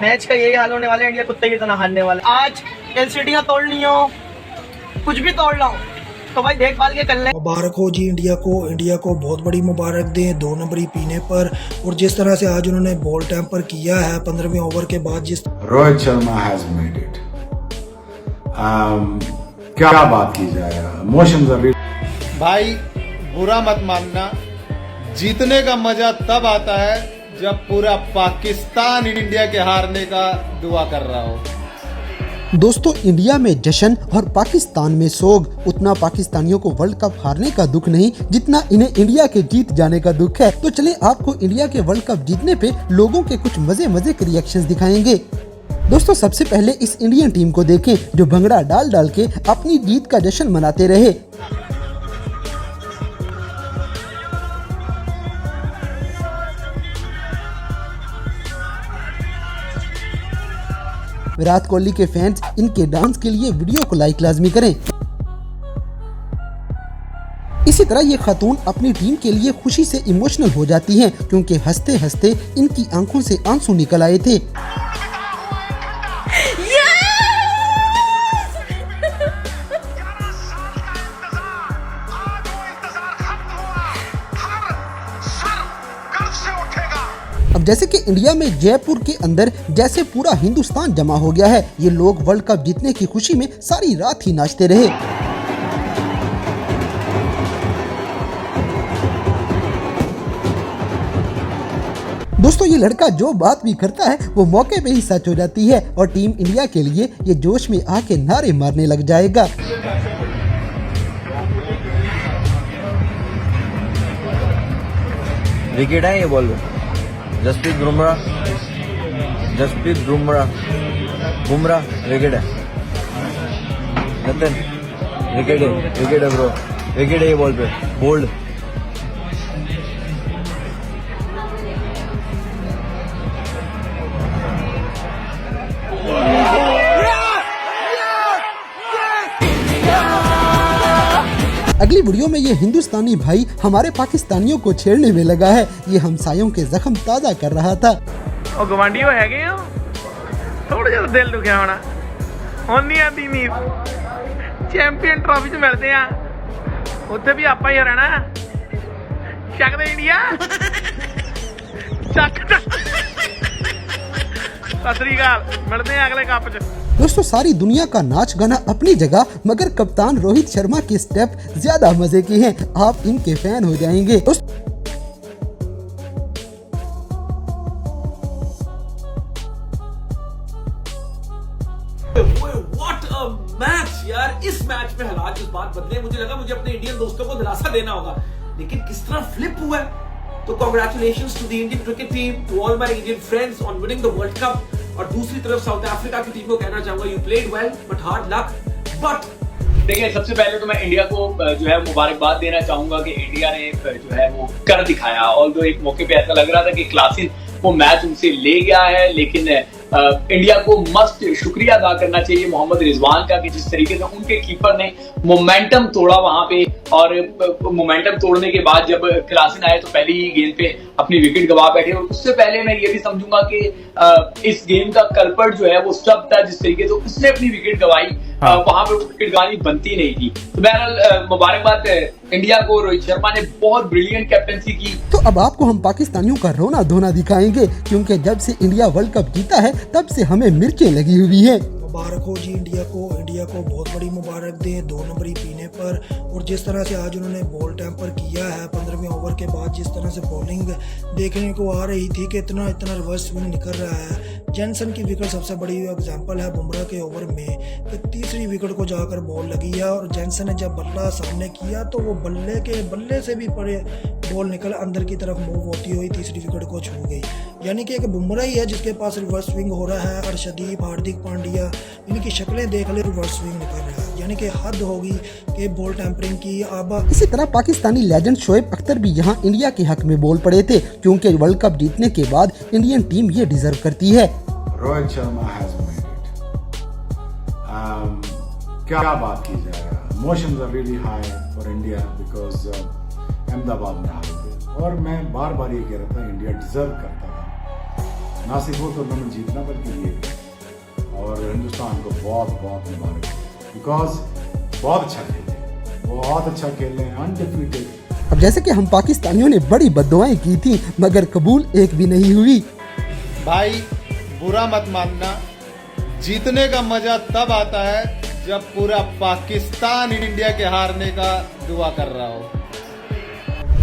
Match का यही हाल होने वाला है, इंडिया कुत्ते की तरह हारने वाला है। आज एलसीडियां तोड़नी हो, कुछ भी तोड़ लो तो भाई देखभाल के कर ले। मुबारक हो जी इंडिया को बहुत बड़ी मुबारक दें 2 नंबरी पीने पर। और जिस तरह से आज उन्होंने बॉल टैंपर किया है 15वें ओवर के बाद, जिस Rohit Sharma has made it. क्या बात की जाए, इमोशंस आर रियल। भाई बुरा मत मानना, जीतने का मजा तब आता है जब पूरा पाकिस्तान इंडिया के हारने का दुआ कर रहा हो। दोस्तों, इंडिया में जश्न और पाकिस्तान में सोग। उतना पाकिस्तानियों को वर्ल्ड कप हारने का दुख नहीं जितना इन्हें इंडिया के जीत जाने का दुख है। तो चले आपको इंडिया के वर्ल्ड कप जीतने पे लोगों के कुछ मजे के रिएक्शंस दिखाएंगे। दोस्तों, सबसे पहले इस इंडियन टीम को देखें जो भंगड़ा डाल डाल के अपनी जीत का जश्न मनाते रहे। विराट कोहली के फैंस इनके डांस के लिए वीडियो को लाइक लाजमी करें। इसी तरह ये खातून अपनी टीम के लिए खुशी से इमोशनल हो जाती हैं क्योंकि हंसते हंसते इनकी आंखों से आंसू निकल आए थे। अब जैसे कि इंडिया में जयपुर के अंदर जैसे पूरा हिंदुस्तान जमा हो गया है, ये लोग वर्ल्ड कप जीतने की खुशी में सारी रात ही नाचते रहे। दोस्तों, ये लड़का जो बात भी करता है वो मौके पे ही सच हो जाती है और टीम इंडिया के लिए ये जोश में आके नारे मारने लग जाएगा। विकेट है ये बॉल में। जसप्रीत बुमराह विकेट है। नतन विकेट है ब्रो, विकेट है ये बॉल पे, बोल्ड। अगली वीडियो में ये हिंदुस्तानी भाई हमारे पाकिस्तानियों को छेड़ने में लगा है। ये हमसायों के जख्म ताजा कर रहा था। ਉਹ ਗਵਾਂਢੀ ਹੈਗੇ ਆ, ਥੋੜਾ ਜਿਹਾ ਦਿਲ ਦੁਖਿਆ ਹੋਣਾ। ਹੁਣ ਨਹੀਂ ਆਦੀ ਨੀਂਦ, ਚੈਂਪੀਅਨ ਟਰਾਫੀ 'ਚ ਮਿਲਦੇ ਆ, ਉੱਥੇ ਵੀ ਆਪਾਂ ਹੀ ਰਹਿਣਾ। ਚੱਕਦੇ ਇੰਡੀਆ, ਚੱਕ। ਸਤਿ ਸ੍ਰੀ ਅਕਾਲ, ਮਿਲਦੇ ਆ ਅਗਲੇ ਕੱਪ 'ਚ। दोस्तों, सारी दुनिया का नाच गाना अपनी जगह, मगर कप्तान रोहित शर्मा के स्टेप ज्यादा मजे के हैं। आप इनके फैन हो जाएंगे। What a match यार। इस मैच में हालात इस बात बदले, मुझे लगा मुझे अपने इंडियन दोस्तों को दिलासा देना होगा, लेकिन किस तरह फ्लिप हुआ है। तो congratulations to the Indian cricket team, to all my Indian friends on winning the world cup. और दूसरी तरफ साउथ अफ्रीका की टीम को कहना चाहूंगा, you played well but hard luck. But देखिए, सबसे पहले तो मैं इंडिया को जो है मुबारकबाद देना चाहूंगा कि इंडिया ने जो है वो कर दिखाया। ऑल्दो एक मौके पे ऐसा लग रहा था कि क्लासिस वो मैच उनसे ले गया है, लेकिन इंडिया को मस्त शुक्रिया अदा करना चाहिए मोहम्मद रिजवान का कि जिस तरीके से उनके कीपर ने मोमेंटम तोड़ा वहां पे। और मोमेंटम तोड़ने के बाद जब क्लासिन आए तो पहली ही गेंद पे अपनी विकेट गवा बैठे। और उससे पहले मैं ये भी समझूंगा कि इस गेम का कल्प्रिट जो है वो स्टब था, जिस तरीके से उसने अपनी विकेट गवाई। वहां पे विकेट गवानी बनती नहीं थी। तो बहरहाल मुबारकबाद इंडिया को, रोहित शर्मा ने बहुत ब्रिलियंट कैप्टनसी की। तो अब आपको हम पाकिस्तानियों का रोना धोना दिखाएंगे क्योंकि जब से इंडिया वर्ल्ड कप जीता है तब से हमें मिर्चें लगी हुई हैं। मुबारक हो जी इंडिया को बहुत बड़ी मुबारक दें 2 नंबरी पीने पर। और जिस तरह से आज उन्होंने बॉल टैंपर किया है 15वें ओवर के बाद, जिस तरह से बॉलिंग देखने को आ रही थी कि इतना रिवर्स स्विंग निकल रहा है। जेनसन की विकेट सबसे बड़ी एग्जांपल है बुमराह के ओवर में कि तीसरी विकेट को जाकर बॉल लगी है और जेनसन ने जब बल्ला सामने किया तो वो बल्ले से भी परे बॉल निकल अंदर की तरफ मूव होती हुई तीसरी विकेट को छू गई। यानी कि एक बुमराह ही है जिसके पास रिवर्स स्विंग हो रहा है। अर्शदीप, हार्दिक पांड्या, इनकी शक्लें देख ले, रिवर्स स्विंग निकल रहा है। यानी कि हद होगी कि बॉल टैंपरिंग की। अब इसी तरह पाकिस्तानी लेजेंड शोएब अख्तर भी यहाँ इंडिया के हक में बोल पड़े थे क्योंकि वर्ल्ड कप जीतने के बाद इंडियन टीम ये डिजर्व करती है। Rohit Sharma has made it. क्या बात की जाए, emotions are really high for India because Ahmedabad में हार गए। और मैं बार बार ये कह रहा था इंडिया डिजर्व करता था ना सिर्फ वो टूर्नामेंट जीतना बल्कि ये भी। और हिंदुस्तान को बहुत बहुत मुबारक, बिकॉज बहुत अच्छा खेले, बहुत अच्छा खेले, अनडिफीटेड। अब जैसे कि हम पाकिस्तानियों ने बड़ी बद्दुआएं की थी मगर कबूल एक भी नहीं हुई। भाई बुरा मत मानना, जीतने का मजा तब आता है जब पूरा पाकिस्तान इंडिया के हारने का दुआ कर रहा हो।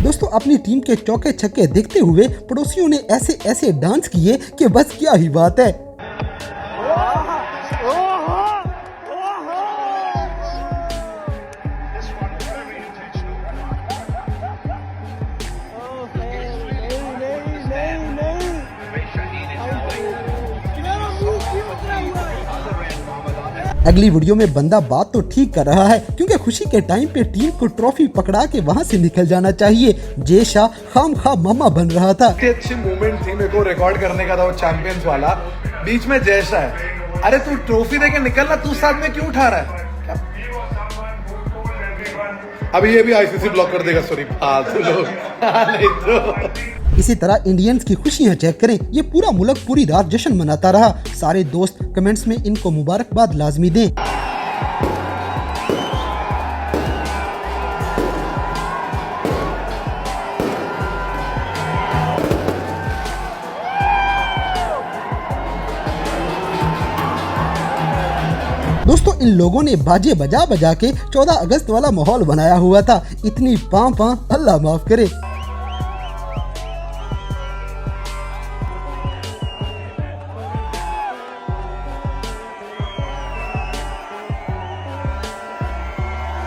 दोस्तों अपनी टीम के चौके छक्के देखते हुए पड़ोसियों ने ऐसे ऐसे डांस किए कि बस क्या ही बात है। अगली वीडियो में बंदा बात तो ठीक कर रहा है क्योंकि खुशी के टाइम पे टीम को ट्रॉफी पकड़ा के वहां से निकल जाना चाहिए। जय शाह खाम खा मामा बन रहा था। अच्छी मूवमेंट थी, मेरे को रिकॉर्ड करने का था वो चैंपियंस वाला। बीच में जय शाह है, अरे तू ट्रॉफी देके निकलना, तू साथ में क्यों उठा रहा है? अभी ये भी आईसीसी ब्लॉक कर देगा, सॉरी फालतू लोग। नहीं तो इसी तरह इंडियंस की खुशियां चेक करें, ये पूरा मुल्क पूरी रात जश्न मनाता रहा। सारे दोस्त कमेंट्स में इनको मुबारकबाद लाजमी दें। दोस्तों इन लोगों ने बाजे बजा बजा के 14 अगस्त वाला माहौल बनाया हुआ था। इतनी पां अल्लाह माफ करे।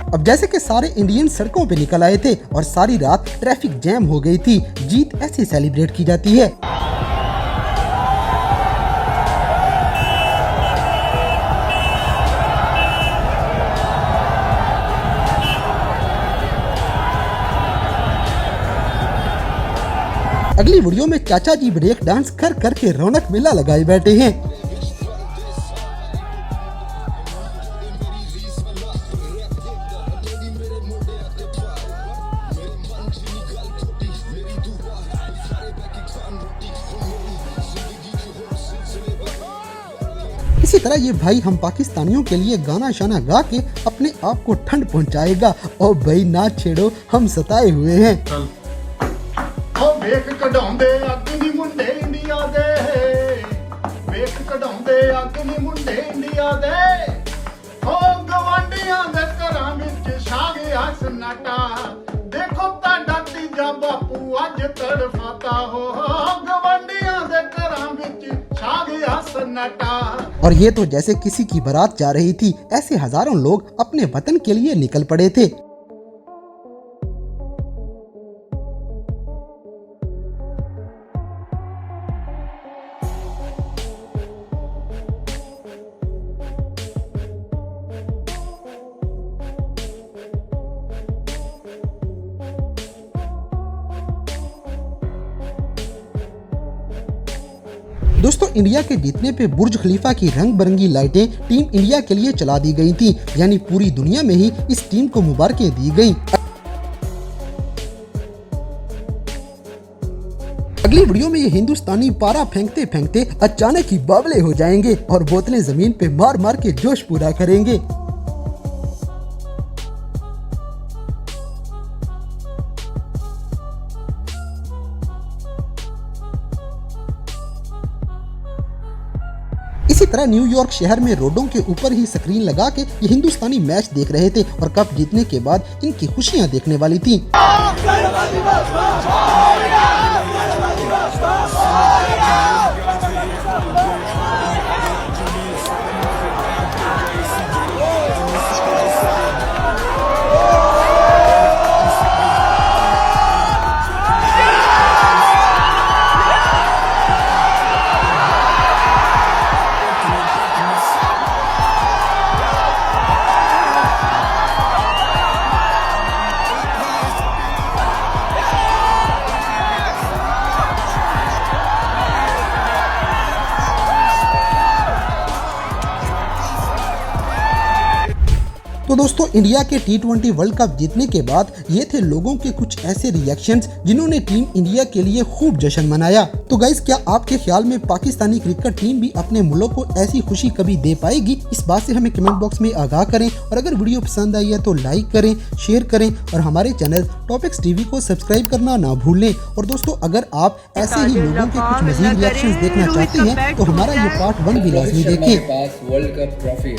अब जैसे कि सारे इंडियन सड़कों पे निकल आए थे और सारी रात ट्रैफिक जैम हो गई थी। जीत ऐसे सेलिब्रेट की जाती है। अगली वीडियो में चाचा जी ब्रेक डांस कर करके रौनक मेला लगाए बैठे हैं। इसी तरह ये भाई हम पाकिस्तानियों के लिए गाना शाना गा के अपने आप को ठंड पहुंचाएगा। और भाई ना छेड़ो हम सताए हुए हैं। ਵੇਖ ਕਢਾਉਂਦੇ ਅੱਗ ਨੀ ਮੁੰਡੇ ਇੰਡੀਆ ਦੇ, ਵੇਖ ਕਢਾਉਂਦੇ ਅੱਗ ਨੀ ਮੁੰਡੇ ਇੰਡੀਆ ਦੇ, ਹੋ ਗਵਾਂਡੀਆਂ ਦੇ ਘਰਾਂ ਵਿੱਚ ਛਾ ਗਿਆ ਸਨਾਟਾ, ਦੇਖੋ ਤੁਹਾਡਾ ਤੀਜਾ ਬਾਪੂ ਅੱਜ ਤੜਫਾਤਾ, ਹੋ ਗਵਾਂਡੀਆਂ ਦੇ ਘਰਾਂ ਵਿੱਚ ਛਾ ਗਿਆ सन्नाटा। और ये तो जैसे किसी की बारात जा रही थी, ऐसे हजारों लोग अपने वतन के लिए निकल पड़े थे। दोस्तों इंडिया के जीतने पे बुर्ज खलीफा की रंग बिरंगी लाइटें टीम इंडिया के लिए चला दी गई थी, यानी पूरी दुनिया में ही इस टीम को मुबारकें दी गई। अगली वीडियो में ये हिंदुस्तानी पारा फेंकते फेंकते अचानक ही बावले हो जाएंगे और बोतलें जमीन पे मार मार के जोश पूरा करेंगे। इसी तरह न्यूयॉर्क शहर में रोडों के ऊपर ही स्क्रीन लगा के ये हिंदुस्तानी मैच देख रहे थे और कप जीतने के बाद इनकी खुशियां देखने वाली थी। तो दोस्तों इंडिया के T20 वर्ल्ड कप जीतने के बाद ये थे लोगों के कुछ ऐसे रिएक्शंस जिन्होंने टीम इंडिया के लिए खूब जश्न मनाया। तो गाइस, क्या आपके ख्याल में पाकिस्तानी क्रिकेट टीम भी अपने मुल्क को ऐसी खुशी कभी दे पाएगी? इस बात से हमें कमेंट बॉक्स में आगाह करें और अगर वीडियो पसंद आई है तो लाइक करें, शेयर करें और हमारे चैनल टॉपिक्स टीवी को सब्सक्राइब करना ना भूलें। और दोस्तों, अगर आप ऐसे ही लोगों के कुछ मज़ीद रिएक्शंस देखना चाहते हैं तो हमारा ये पार्ट 1 भी लाजमी देखें। पास वर्ल्ड कप ट्रॉफी